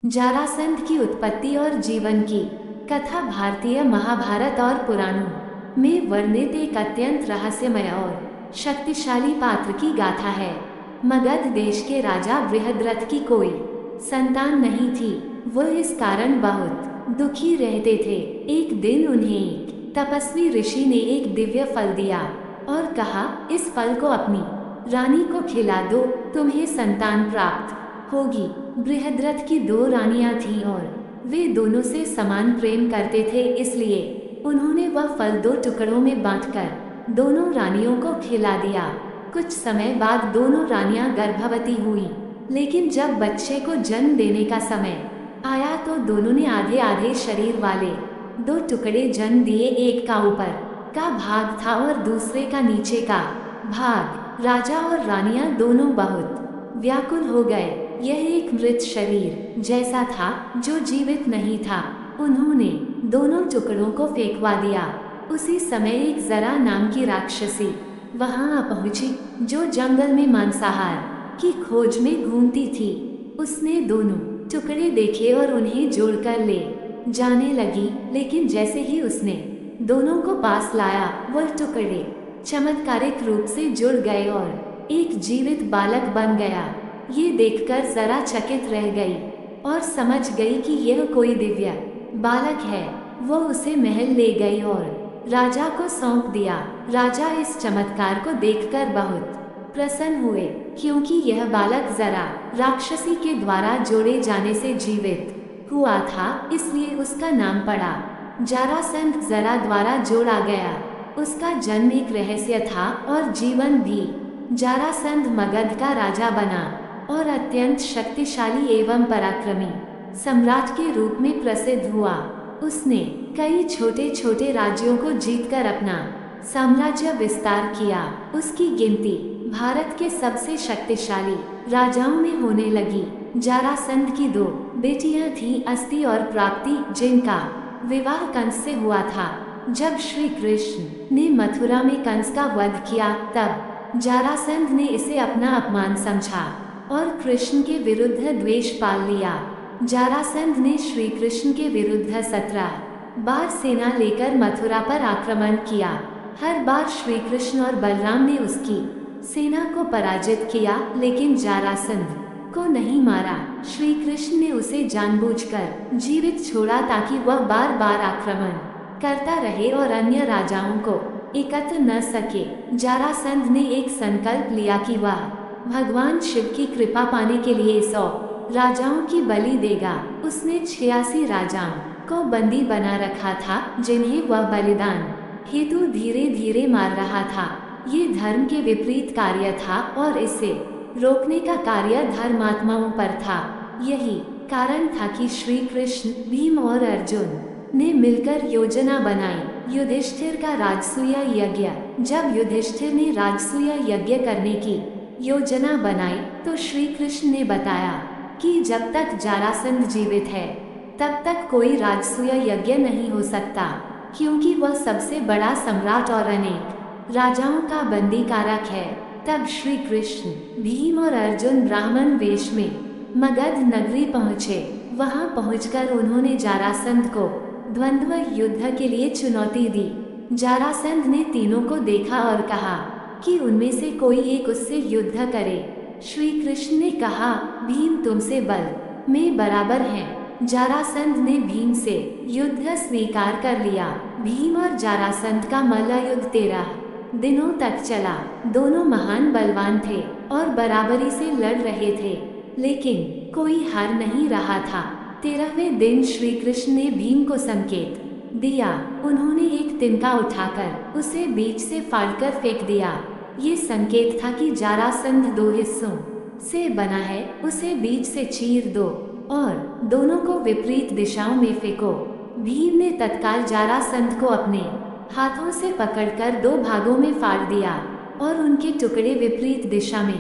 जारासंध की उत्पत्ति और जीवन की कथा भारतीय महाभारत और पुराणों में वर्णित एक अत्यंत रहस्यमय और शक्तिशाली पात्र की गाथा है। मगध देश के राजा बृहद्रथ की कोई संतान नहीं थी। वह इस कारण बहुत दुखी रहते थे। एक दिन उन्हें एक तपस्वी ऋषि ने एक दिव्य फल दिया और कहा, इस फल को अपनी रानी को खिला दो, तुम्हें संतान प्राप्त होगी। बृहद्रथ की दो रानियां थीं और वे दोनों से समान प्रेम करते थे, इसलिए उन्होंने वह फल दो टुकड़ों में बांटकर दोनों रानियों को खिला दिया। कुछ समय बाद दोनों रानियां गर्भवती हुईं, लेकिन जब बच्चे को जन्म देने का समय आया तो दोनों ने आधे आधे शरीर वाले दो टुकड़े जन्म दिए। एक का ऊपर का भाग था और दूसरे का नीचे का भाग। राजा और रानियां दोनों बहुत व्याकुल हो गए। यह एक मृत शरीर जैसा था जो जीवित नहीं था। उन्होंने दोनों टुकड़ों को फेंकवा दिया। उसी समय एक जरा नाम की राक्षसी वहां आ पहुंची, जो जंगल में मांसाहार की खोज में घूमती थी। उसने दोनों टुकड़े देखे और उन्हें जोड़कर ले जाने लगी, लेकिन जैसे ही उसने दोनों को पास लाया, वह टुकड़े चमत्कारिक रूप से जुड़ गए और एक जीवित बालक बन गया। ये देखकर जरा चकित रह गई और समझ गई कि यह कोई दिव्य बालक है। वो उसे महल ले गई और राजा को सौंप दिया। राजा इस चमत्कार को देखकर बहुत प्रसन्न हुए, क्योंकि यह बालक जरा राक्षसी के द्वारा जोड़े जाने से जीवित हुआ था, इसलिए उसका नाम पड़ा जारासंध। जरा द्वारा जोड़ा गया। उसका जन्म एक रहस्य था और जीवन भी। जारासंध मगध का राजा बना और अत्यंत शक्तिशाली एवं पराक्रमी सम्राट के रूप में प्रसिद्ध हुआ। उसने कई छोटे छोटे राज्यों को जीतकर अपना साम्राज्य विस्तार किया। उसकी गिनती भारत के सबसे शक्तिशाली राजाओं में होने लगी। जारासंध की दो बेटियां थीं, अस्ति और प्राप्ति, जिनका विवाह कंस से हुआ था। जब श्री कृष्ण ने मथुरा में कंस का वध किया, तब जारासंध ने इसे अपना अपमान समझा और कृष्ण के विरुद्ध द्वेष पाल लिया। जारासंध ने श्री कृष्ण के विरुद्ध 17 बार सेना लेकर मथुरा पर आक्रमण किया। हर बार श्री कृष्ण और बलराम ने उसकी सेना को पराजित किया, लेकिन जारासंध को नहीं मारा। श्री कृष्ण ने उसे जानबूझकर जीवित छोड़ा ताकि वह बार बार आक्रमण करता रहे और अन्य राजाओं को एकत्र न सके। जारासंध ने एक संकल्प लिया कि वह भगवान शिव की कृपा पाने के लिए 100 राजाओं की बलि देगा। उसने 86 राजाओं को बंदी बना रखा था, जिन्हें वह बलिदान हेतु धीरे धीरे मार रहा था। ये धर्म के विपरीत कार्य था और इसे रोकने का कार्य धर्मात्माओं पर था। यही कारण था कि श्री कृष्ण, भीम और अर्जुन ने मिलकर योजना बनाई, युधिष्ठिर का राजसूय यज्ञ। जब युधिष्ठिर ने राजसूय यज्ञ करने की योजना बनाई तो श्री कृष्ण ने बताया कि जब तक जारासंध जीवित है तब तक कोई राजसूय यज्ञ नहीं हो सकता, क्योंकि वह सबसे बड़ा सम्राट और अनेक राजाओं का बंदी कारक है। तब श्री कृष्ण, भीम और अर्जुन ब्राह्मण वेश में मगध नगरी पहुँचे। वहां पहुंचकर उन्होंने जारासंध को द्वंद्व युद्ध के लिए चुनौती दी। जारासंध ने तीनों को देखा और कहा कि उनमें से कोई एक उससे युद्ध करे। श्री कृष्ण ने कहा, भीम तुमसे बल में बराबर हैं। जारासंध ने भीम से युद्ध स्वीकार कर लिया। भीम और जारासंध का मल्लयुद्ध 13 दिनों तक चला। दोनों महान बलवान थे और बराबरी से लड़ रहे थे, लेकिन कोई हार नहीं रहा था। 13वें दिन श्री कृष्ण ने भीम को संकेत दिया। उन्होंने एक तिनका उठाकर उसे बीच से फाड़कर फेंक दिया। ये संकेत था कि जारासंध 2 हिस्सों से बना है, उसे बीच से चीर दो और दोनों को विपरीत दिशाओं में फेंको। भीम ने तत्काल जारासंध को अपने हाथों से पकड़कर 2 भागों में फाड़ दिया और उनके टुकड़े विपरीत दिशा में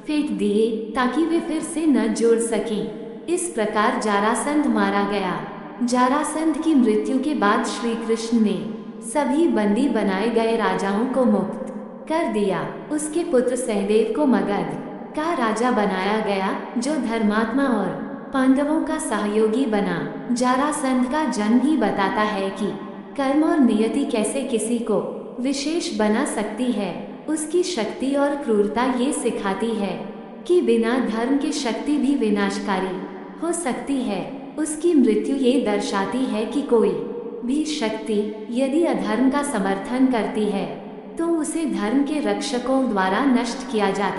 फेंक दिए ताकि वे फिर से न जुड़ सकें। इस प्रकार जारासंध मारा गया। जारासंध की मृत्यु के बाद श्री कृष्ण ने सभी बंदी बनाए गए राजाओं को मुक्त कर दिया। उसके पुत्र सहदेव को मगध का राजा बनाया गया, जो धर्मात्मा और पांडवों का सहयोगी बना। जरासंध का जन्म ही बताता है कि कर्म और नियति कैसे किसी को विशेष बना सकती है। उसकी शक्ति और क्रूरता ये सिखाती है कि बिना धर्म के शक्ति भी विनाशकारी हो सकती है। उसकी मृत्यु ये दर्शाती है कि कोई भी शक्ति यदि अधर्म का समर्थन करती है तो उसे धर्म के रक्षकों द्वारा नष्ट किया जाता है।